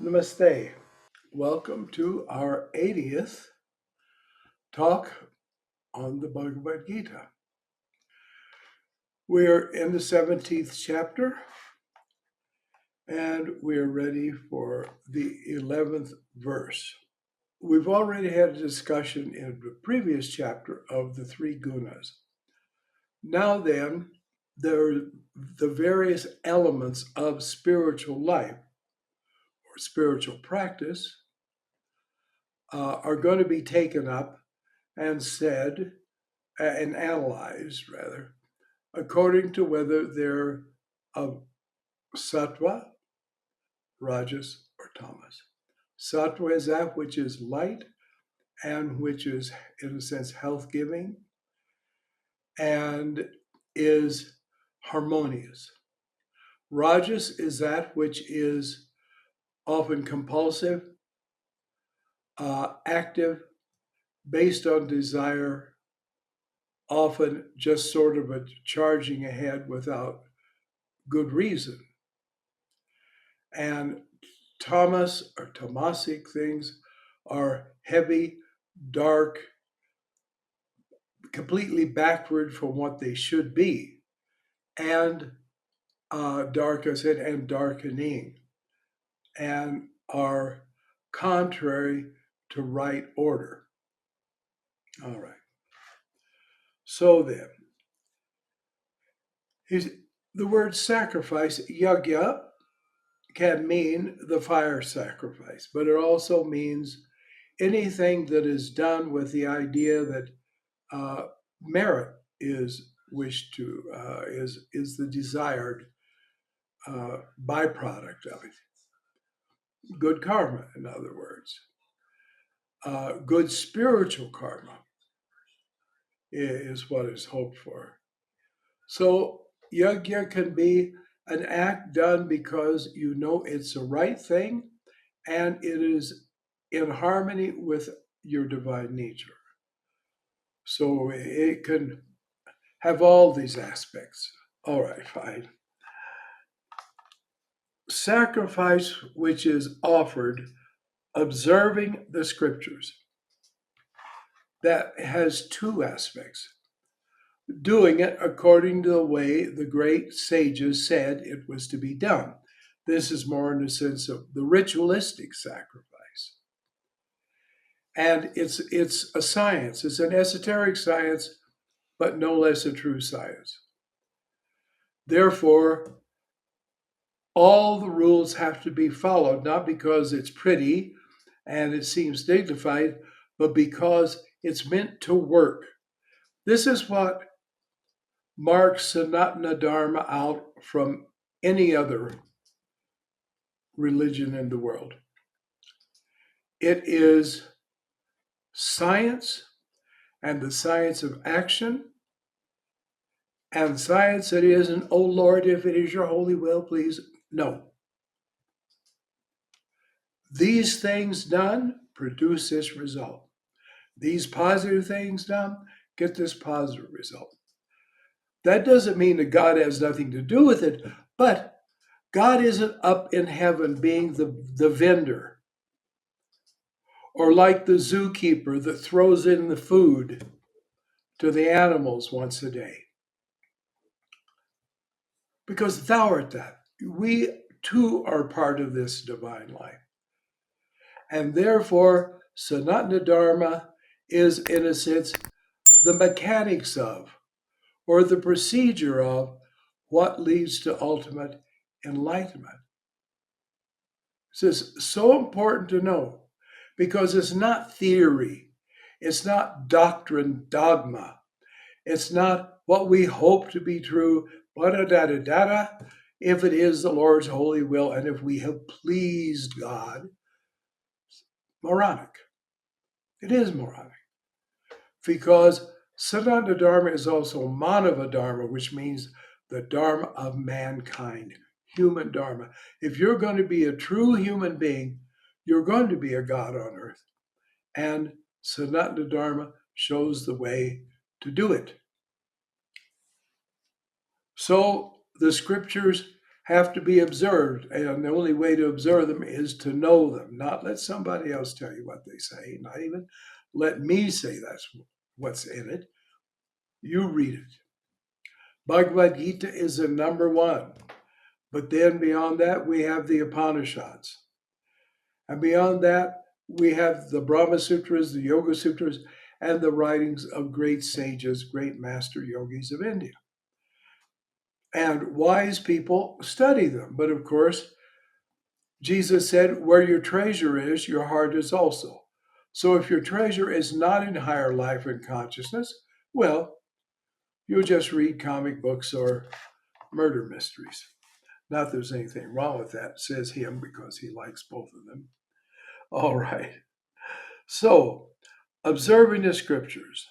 Namaste. Welcome to our 80th talk on the Bhagavad Gita. We're in the 17th chapter and we're ready for the 11th verse. We've already had a discussion in the previous chapter of the three Gunas. Now then, there are the various elements of spiritual life or spiritual practice are going to be taken up and said and analyzed rather according to whether they're of sattva, rajas, or tamas. Sattva is that which is light and which is, in a sense, health-giving and is harmonious. Rajas is that which is often compulsive, active, based on desire, often just sort of a charging ahead without good reason. And tamas or tamasic things are heavy, dark, completely backward from what they should be, and dark, I said, and darkening, and are contrary to right order. All right. So then, the word sacrifice, yagna, can mean the fire sacrifice, but it also means anything that is done with the idea that merit is wished to, is the desired byproduct of it. Good karma, in other words. Good spiritual karma is what is hoped for. So yajna can be an act done because you know it's the right thing and it is in harmony with your divine nature. So it can have all these aspects. All right, fine. Sacrifice which is offered observing the scriptures. That has two aspects. Doing it according to the way the great sages said it was to be done. This is more in the sense of the ritualistic sacrifice. And it's a science. It's an esoteric science, but no less a true science. Therefore, all the rules have to be followed, not because it's pretty and it seems dignified, but because it's meant to work. This is what marks Sanatana Dharma out from any other religion in the world. It is science and the science of action, and science that isn't, oh Lord, if it is your holy will, please. No. These things done produce this result. These positive things done get this positive result. That doesn't mean that God has nothing to do with it, but God isn't up in heaven being the vendor, or like the zookeeper that throws in the food to the animals once a day. Because thou art that. We too are part of this divine life. And therefore, Sanatana Dharma is, in a sense, the mechanics of, or the procedure of, what leads to ultimate enlightenment. This is so important to know because it's not theory, it's not doctrine, dogma, it's not what we hope to be true, if it is the Lord's holy will and if we have pleased God. Moronic. It is moronic because Sanatana Dharma is also Manava Dharma, which means the Dharma of mankind, human Dharma. If you're going to be a true human being, you're going to be a God on earth. And Sanatana Dharma shows the way to do it. So the scriptures have to be observed, and the only way to observe them is to know them, not let somebody else tell you what they say, not even let me say that's what's in it. You read it. Bhagavad Gita is the number one. But then beyond that, we have the Upanishads. And beyond that, we have the Brahma Sutras, the Yoga Sutras, and the writings of great sages, great master yogis of India. And wise people study them. But of course, Jesus said, where your treasure is, your heart is also. So if your treasure is not in higher life and consciousness, well, you'll just read comic books or murder mysteries. Not that there's anything wrong with that, says him, because he likes both of them. All right. So, observing the scriptures.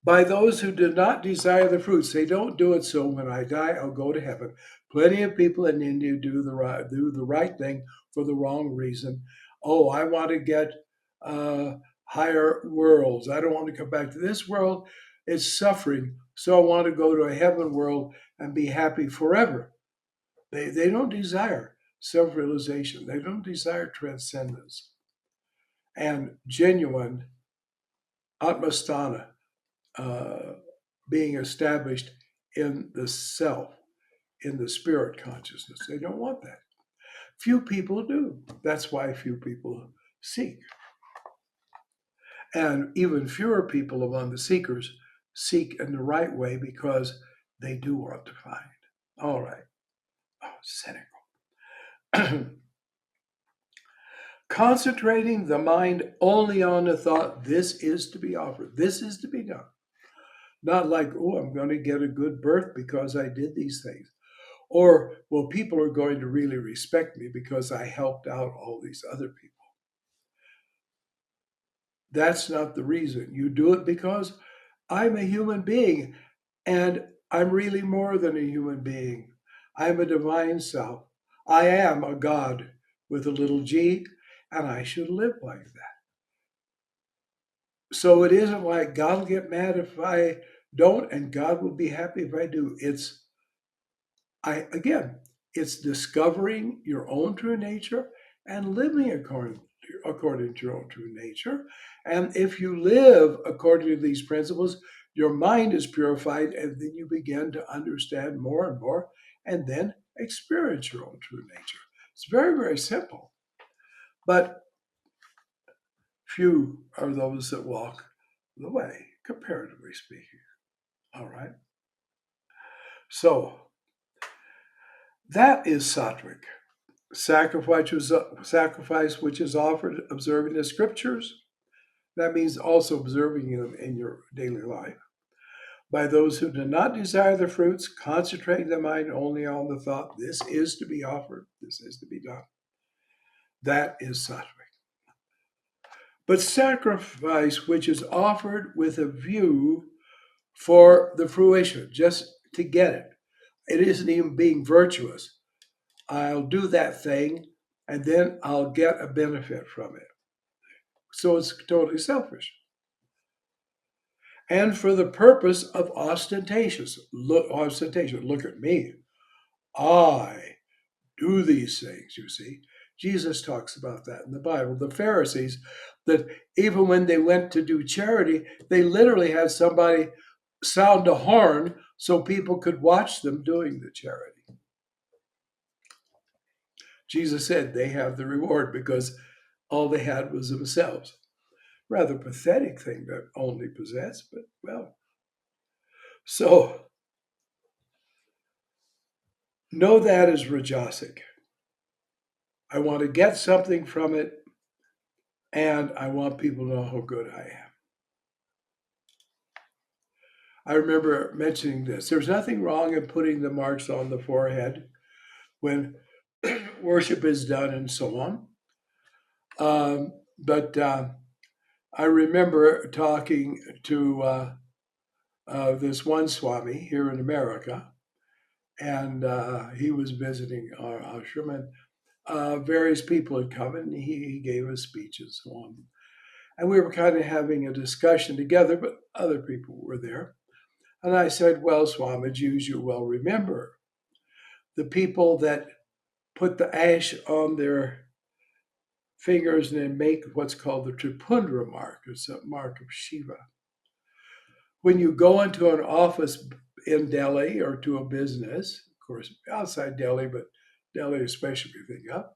By those who do not desire the fruits, they don't do it so when I die, I'll go to heaven. Plenty of people in India do the right thing for the wrong reason. Oh, I want to get higher worlds. I don't want to come back to this world. It's suffering. So I want to go to a heaven world and be happy forever. They don't desire self-realization. They don't desire transcendence and genuine atmasthana, being established in the self, in the spirit consciousness. They don't want that. Few people do. That's why few people seek. And even fewer people among the seekers seek in the right way because they do want to find. All right. Oh, cynical. Concentrating the mind only on the thought, this is to be offered, this is to be done. Not like, oh, I'm going to get a good birth because I did these things. Or, well, people are going to really respect me because I helped out all these other people. That's not the reason. You do it because I'm a human being and I'm really more than a human being. I'm a divine self. I am a God with a little g, and I should live like that. So it isn't like God will get mad if I don't, and God will be happy if I do. It's discovering your own true nature and living according to your own true nature. And if you live according to these principles, your mind is purified, and then you begin to understand more and more, and then experience your own true nature. It's very, very simple. But few are those that walk the way, comparatively speaking. All right. So that is sattvic. Sacrifice which is offered, observing the scriptures. That means also observing them in your daily life. By those who do not desire the fruits, concentrating the mind only on the thought, this is to be offered, this is to be done. That is sattvic. But sacrifice which is offered with a view for the fruition, just to get it. It isn't even being virtuous. I'll do that thing and then I'll get a benefit from it. So it's totally selfish. And for the purpose of ostentation. Look at me. I do these things, you see. Jesus talks about that in the Bible. The Pharisees, that even when they went to do charity, they literally had somebody sound a horn so people could watch them doing the charity. Jesus said they have the reward because all they had was themselves. Rather pathetic thing to only possess, but well. So, know that as Rajasic. I want to get something from it, and I want people to know how good I am. I remember mentioning this. There's nothing wrong in putting the marks on the forehead when worship is done and so on. But I remember talking to this one Swami here in America, and he was visiting our ashram, and various people had come, and he gave a speech and so on. And we were kind of having a discussion together, but other people were there. And I said, well, Swamiji, as you well remember, the people that put the ash on their fingers and then make what's called the Tripundra mark. It's a mark of Shiva. When you go into an office in Delhi or to a business, of course, outside Delhi, but Delhi especially, if they got,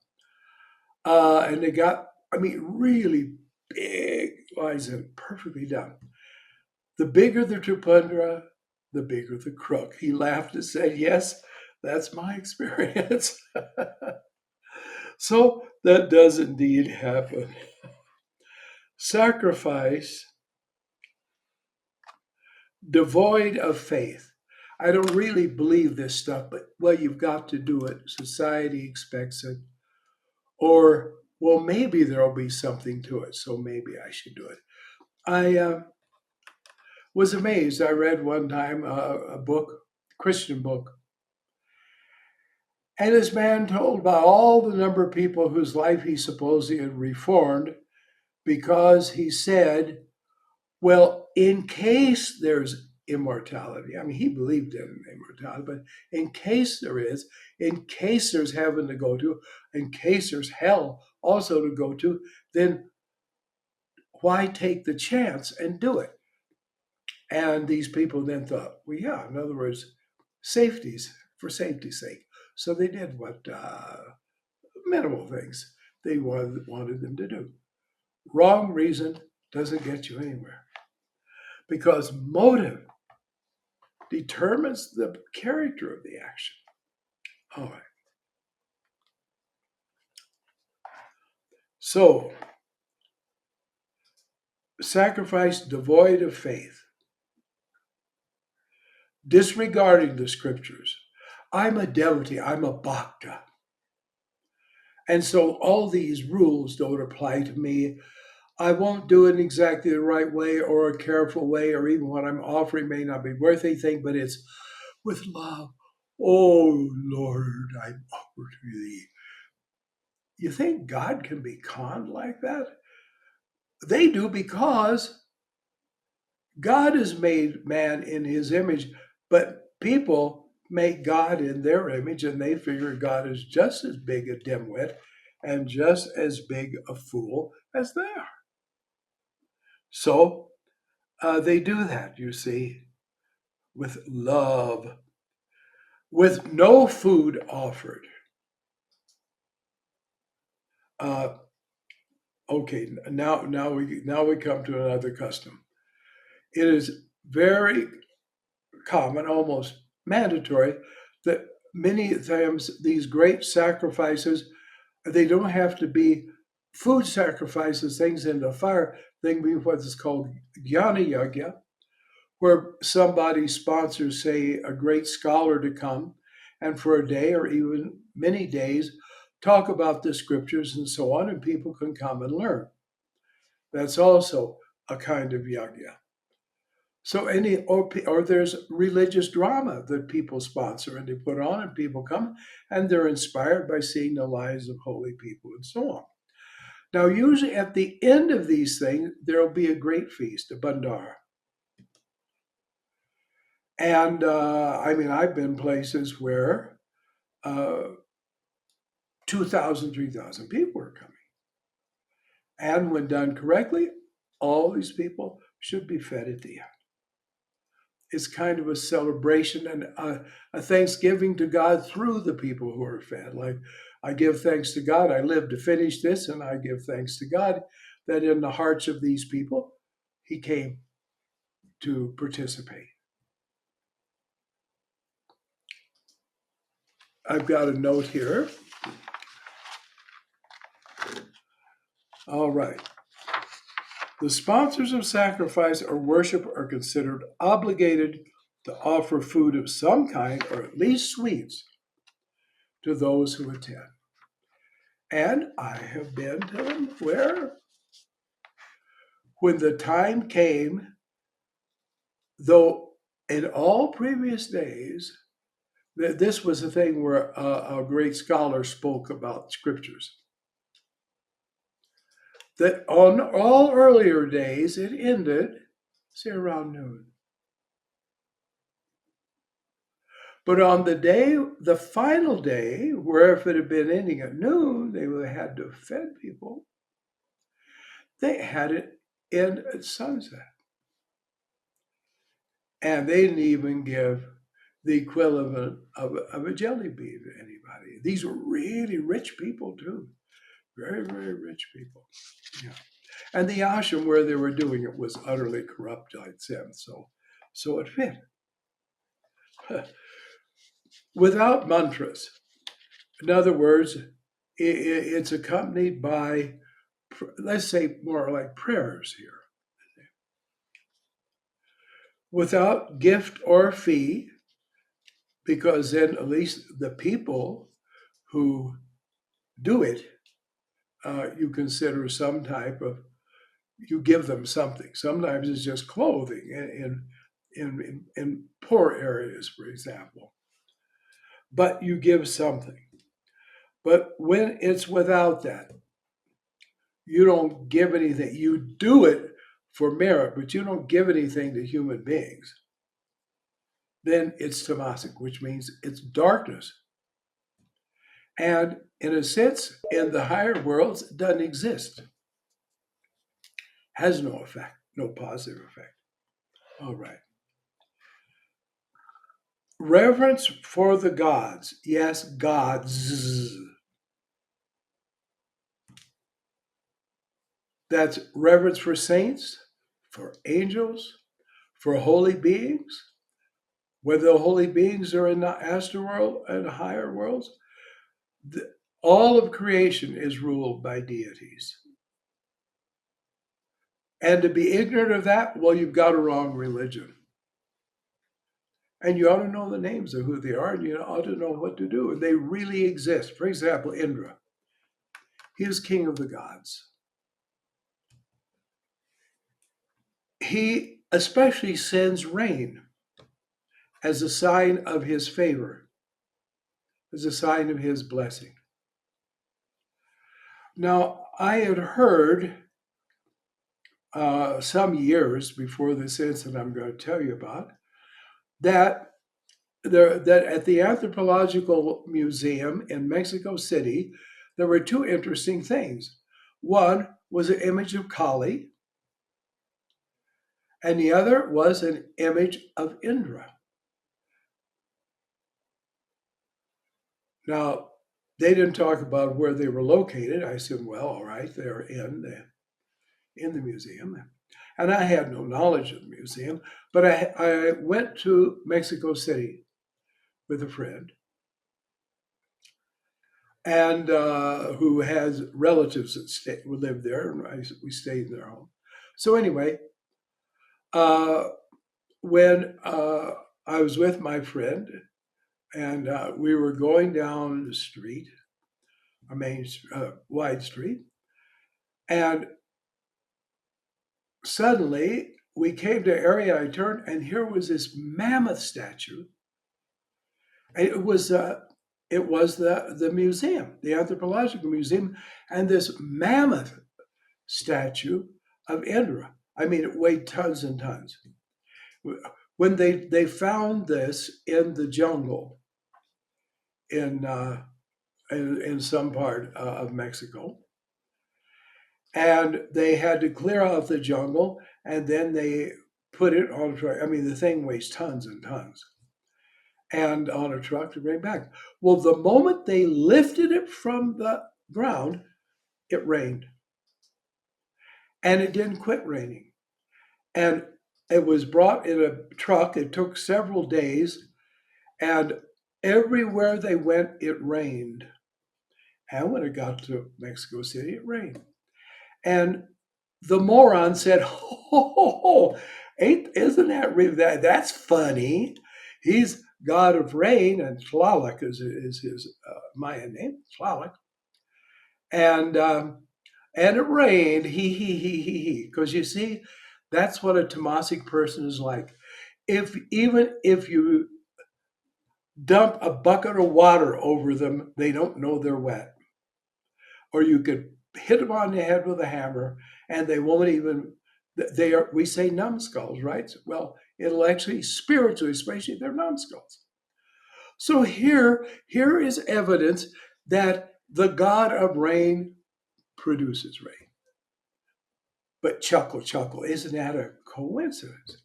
and they got, really big lines and perfectly done. The bigger the Tripundra, the bigger the crook. He laughed and said, yes, that's my experience. So that does indeed happen. Sacrifice devoid of faith. I don't really believe this stuff, but well, you've got to do it. Society expects it. Or, well, maybe there'll be something to it, so maybe I should do it. I was amazed. I read one time a book, Christian book, and this man told about all the number of people whose life he supposedly had reformed because he said, well, in case there's immortality, he believed in immortality, but in case there is, in case there's heaven to go to, in case there's hell also to go to, then why take the chance and do it? And these people then thought, well, yeah, in other words, for safety's sake. So they did what minimal things they wanted them to do. Wrong reason doesn't get you anywhere because motive determines the character of the action. All right. So, sacrifice devoid of faith, disregarding the scriptures. I'm a devotee, I'm a bhakta. And so all these rules don't apply to me. I won't do it exactly the right way or a careful way, or even what I'm offering may not be worth anything, but it's with love. Oh, Lord, I offer to thee. You think God can be conned like that? They do because God has made man in his image, but people make God in their image and they figure God is just as big a dimwit and just as big a fool as they are. So they do that, you see, with love, with no food offered. Okay, now we come to another custom. It is very common, almost mandatory, that many times these great sacrifices, they don't have to be food sacrifices, things in the fire. They can be what is called Jnana Yagna, where somebody sponsors, say, a great scholar to come and for a day or even many days talk about the scriptures and so on, and people can come and learn. That's also a kind of yagna. So or there's religious drama that people sponsor and they put on, and people come and they're inspired by seeing the lives of holy people and so on. Now, usually at the end of these things, there'll be a great feast, a bandara. And I've been places where 2,000, 3,000 people are coming. And when done correctly, all these people should be fed at the end. It's kind of a celebration and a thanksgiving to God through the people who are fed. Like, I give thanks to God, I live to finish this, and I give thanks to God that in the hearts of these people, he came to participate. I've got a note here. All right. The sponsors of sacrifice or worship are considered obligated to offer food of some kind, or at least sweets, to those who attend. And I have been to them where, when the time came, though in all previous days, this was a thing where a great scholar spoke about scriptures, that on all earlier days it ended, say, around noon. But on the final day, where if it had been ending at noon, they would have had to feed people. They had it end at sunset. And they didn't even give the equivalent of a jelly bean to anybody. These were really rich people, too. Very, very rich people. Yeah. And the ashram where they were doing it was utterly corrupt, I'd say. So it fit. Without mantras. In other words, it's accompanied by, let's say, more like prayers here. Without gift or fee, because then at least the people who do it, you consider some type of, you give them something. Sometimes it's just clothing in poor areas, for example. But you give something. But when it's without that, you don't give anything. You do it for merit, but you don't give anything to human beings. Then it's tamasic, which means it's darkness. And in a sense, in the higher worlds, it doesn't exist. Has no effect, no positive effect. All right. Reverence for the gods. Yes, gods. That's reverence for saints, for angels, for holy beings. Whether the holy beings are in the astral world and higher worlds, all of creation is ruled by deities. And to be ignorant of that, well, you've got a wrong religion. And you ought to know the names of who they are, and you ought to know what to do. And they really exist. For example, Indra. He is king of the gods. He especially sends rain as a sign of his favor, as a sign of his blessing. Now, I had heard some years before this incident I'm going to tell you about, that at the Anthropological Museum in Mexico City, there were two interesting things. One was an image of Kali, and the other was an image of Indra. Now, they didn't talk about where they were located. I said, well, all right, they're in the museum. And I had no knowledge of the museum, but I went to Mexico City with a friend, and who has relatives that who live there, and we stayed in their home. So anyway, when I was with my friend, and we were going down the street, a main wide street, and suddenly we came to an area. I turned, and here was this mammoth statue. And it was the museum, the Anthropological Museum, and this mammoth statue of Indra. I mean, it weighed tons and tons. When they found this in the jungle in some part of Mexico, and they had to clear out the jungle, and then they put it on a truck. I mean, the thing weighs tons and tons, and on a truck to bring back. Well, the moment they lifted it from the ground, it rained. And it didn't quit raining. And it was brought in a truck. It took several days. And everywhere they went, it rained. And when it got to Mexico City, it rained. And the moron said, "Oh, isn't that really that's funny? He's god of rain, and Tlaloc is his Mayan name, Tlaloc, and it rained. He. Because you see, that's what a Tamasic person is like. Even if you dump a bucket of water over them, they don't know they're wet. Or you could hit them on the head with a hammer, and they won't even. They are. We say numbskulls, right? Well, intellectually, spiritually, especially, they're numbskulls. So here is evidence that the God of rain produces rain. But chuckle, chuckle, isn't that a coincidence?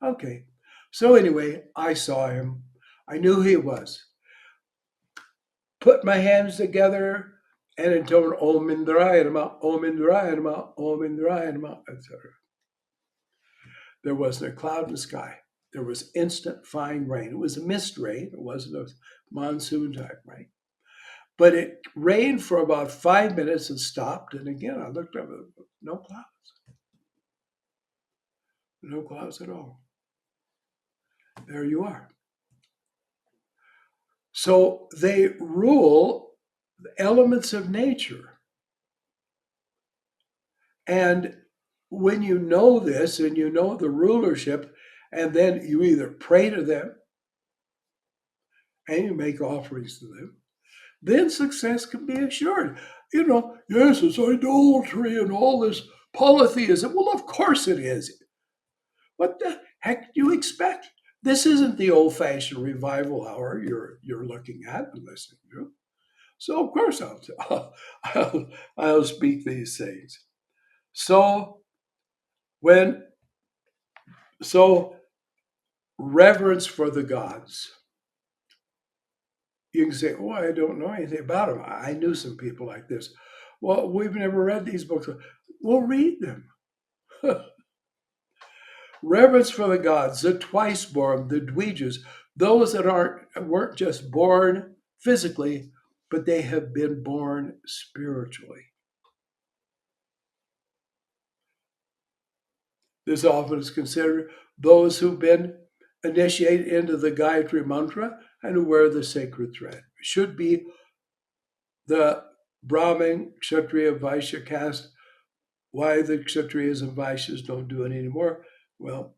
Okay. So anyway, I saw him. I knew who he was. Put my hands together and intoned Om Indraya Namah, Om Indraya Namah, Om Indraya Namah, etc. There wasn't a cloud in the sky. There was instant fine rain. It was a mist rain. It wasn't a monsoon type rain. But it rained for about 5 minutes and stopped. And again, I looked up, no clouds. No clouds at all. There you are. So they rule the elements of nature. And when you know this and you know the rulership, and then you either pray to them and you make offerings to them, then success can be assured. Yes, it's idolatry and all this polytheism. Well, of course it is. What the heck do you expect? This isn't the old-fashioned revival hour you're looking at and listening to. So of course I'll speak these things. So reverence for the gods. You can say, "Oh, I don't know anything about them. I knew some people like this." Well, we've never read these books. We'll read them. Reverence for the gods, the twice born, the dvijas, those that weren't just born physically, but they have been born spiritually. This often is considered those who've been initiated into the Gayatri mantra and who wear the sacred thread. Should be the Brahmin, Kshatriya, Vaishya caste. Why the Kshatriyas and Vaishyas don't do it anymore? Well,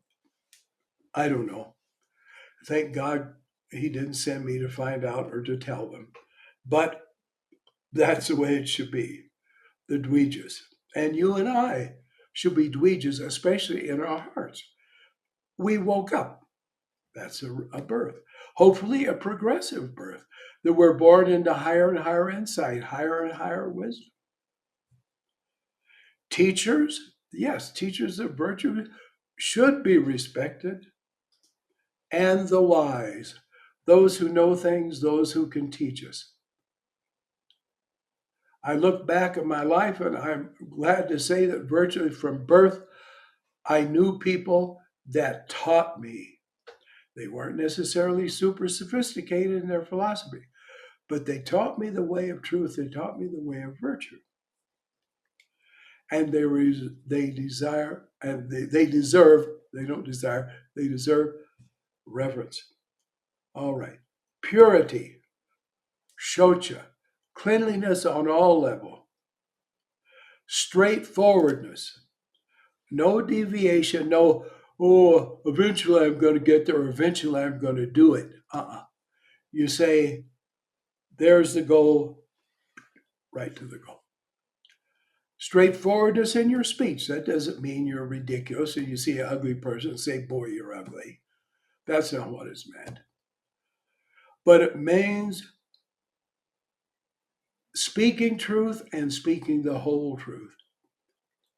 I don't know. Thank God he didn't send me to find out or to tell them. But that's the way it should be. The dvijas. And you and I should be dvijas, especially in our hearts. We woke up. That's a birth. Hopefully a progressive birth. That we're born into higher and higher insight, higher and higher wisdom. Teachers, yes, teachers of virtue should be respected. And the wise, those who know things, those who can teach us. I look back at my life and I'm glad to say that virtually from birth, I knew people that taught me. They weren't necessarily super sophisticated in their philosophy, but they taught me the way of truth. They taught me the way of virtue. And they deserve reverence. All right. Purity, shocha, cleanliness on all level, straightforwardness, no deviation, no, eventually I'm going to get there, eventually I'm going to do it. You say, there's the goal, right to the goal. Straightforwardness in your speech. That doesn't mean you're ridiculous and you see an ugly person and say, boy, you're ugly. That's not what it's meant. But it means speaking truth and speaking the whole truth.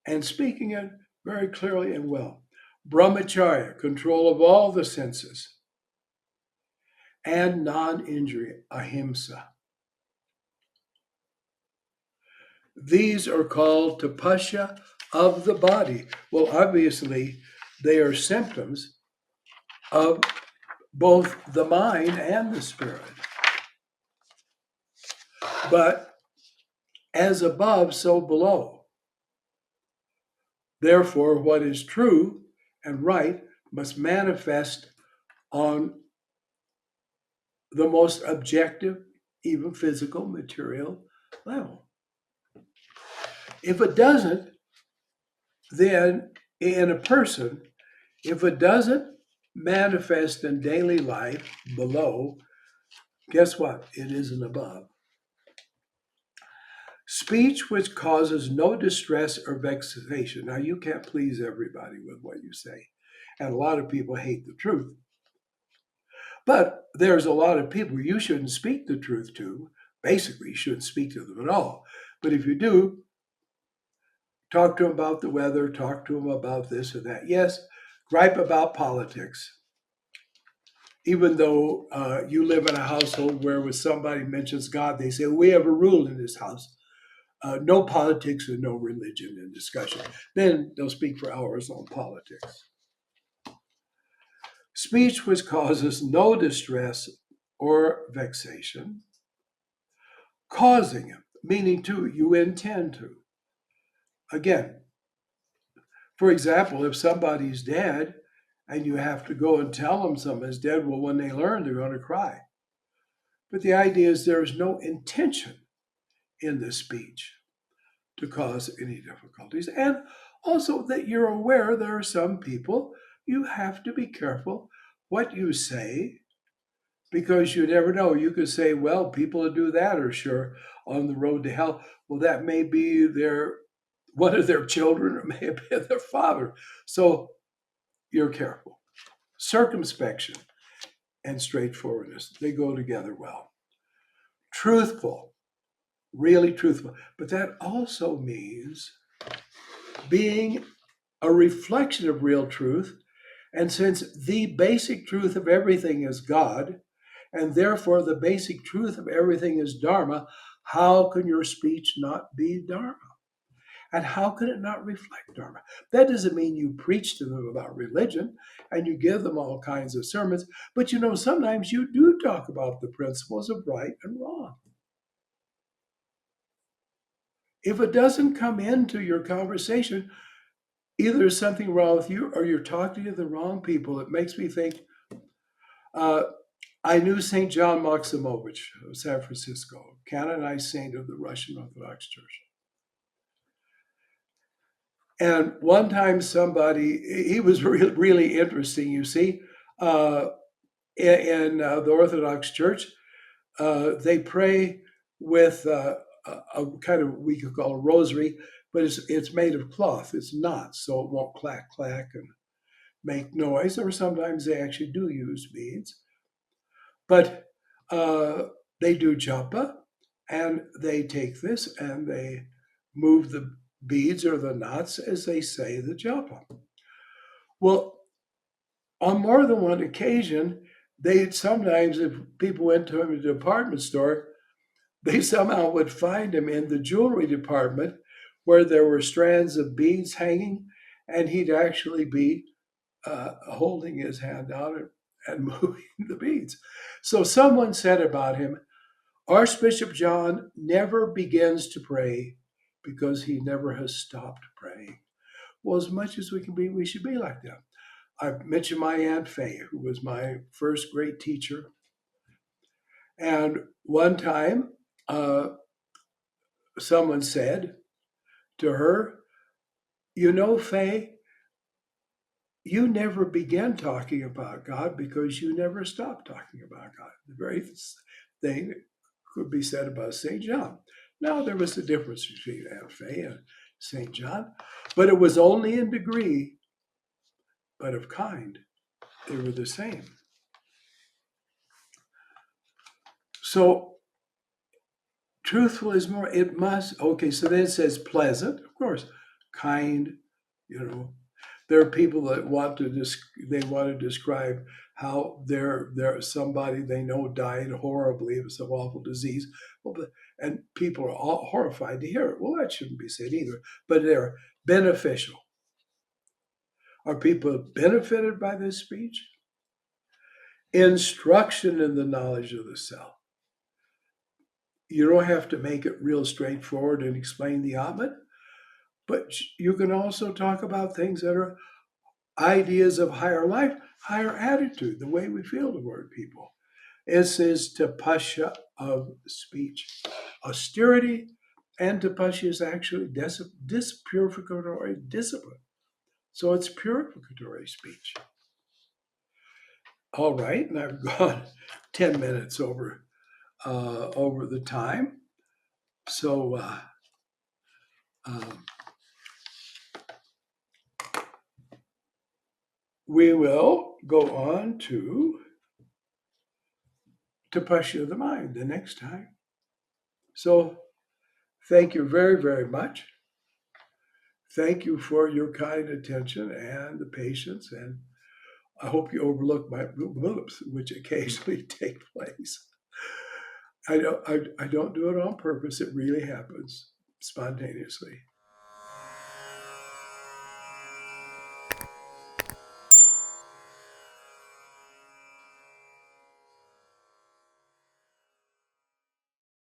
And speaking it very clearly and well. Brahmacharya, control of all the senses. And non-injury, ahimsa. These are called tapasya of the body. Well, obviously, they are symptoms of both the mind and the spirit. But as above, so below. Therefore, what is true and right must manifest on the most objective, even physical, material level. If it doesn't, then in a person, if it doesn't manifest in daily life below, guess what? It isn't above. Speech which causes no distress or vexation. Now, you can't please everybody with what you say. And a lot of people hate the truth. But there's a lot of people you shouldn't speak the truth to. Basically, you shouldn't speak to them at all. But if you do, talk to them about the weather, talk to them about this or that. Yes, gripe about politics. Even though you live in a household where when somebody mentions God, they say, we have a rule in this house. No politics and no religion in discussion. Then they'll speak for hours on politics. Speech which causes no distress or vexation, causing it, meaning to, you intend to. Again, for example, if somebody's dead and you have to go and tell them someone's dead, well, when they learn, they're going to cry. But the idea is there is no intention in the speech to cause any difficulties. And also that you're aware there are some people, you have to be careful what you say, because you never know. You could say, well, people who do that are sure on the road to hell. Well, that may be one of their children, or may have been their father. So you're careful. Circumspection and straightforwardness, they go together well. Truthful, really truthful. But that also means being a reflection of real truth. And since the basic truth of everything is God, and therefore the basic truth of everything is Dharma, how can your speech not be Dharma? And how can it not reflect Dharma? That doesn't mean you preach to them about religion and you give them all kinds of sermons, but sometimes you do talk about the principles of right and wrong. If it doesn't come into your conversation, either there's something wrong with you or you're talking to the wrong people. It makes me think, I knew St. John Maximovich of San Francisco, canonized saint of the Russian Orthodox Church. And one time he was really interesting, you see. In the Orthodox Church, they pray with a kind of, we could call a rosary, but it's made of cloth. It's not, so it won't clack, clack and make noise. Or sometimes they actually do use beads. But they do japa, and they take this and they move the beads or the knots as they say the japa. Well, on more than one occasion, sometimes, if people went to a department store, they somehow would find him in the jewelry department where there were strands of beads hanging, and he'd actually be holding his hand out and moving the beads. So someone said about him, Archbishop John never begins to pray because he never has stopped praying. Well, as much as we can be, we should be like that. I've mentioned my Aunt Faye, who was my first great teacher. And one time, someone said to her, Faye, you never began talking about God because you never stopped talking about God. The very thing could be said about St. John. Now, there was a difference between Aunt Faye and St. John, but it was only in degree, but of kind. They were the same. So, truthful is more, it must, okay, so then it says pleasant, of course, kind, There are people that want to describe how they're somebody they know died horribly of some awful disease. And people are all horrified to hear it. Well, that shouldn't be said either, but they're beneficial. Are people benefited by this speech? Instruction in the knowledge of the self. You don't have to make it real straightforward and explain the Atman, but you can also talk about things that are ideas of higher life, higher attitude, the way we feel toward people. This is tapasya of speech. Austerity and tapasya is actually dispurificatory discipline. So it's purificatory speech. All right, and I've gone 10 minutes over the time. So we will go on to tapasya of the mind the next time. So thank you very, very much. Thank you for your kind attention and the patience, and I hope you overlook my whoops, which occasionally take place. I don't do it on purpose. It really happens spontaneously.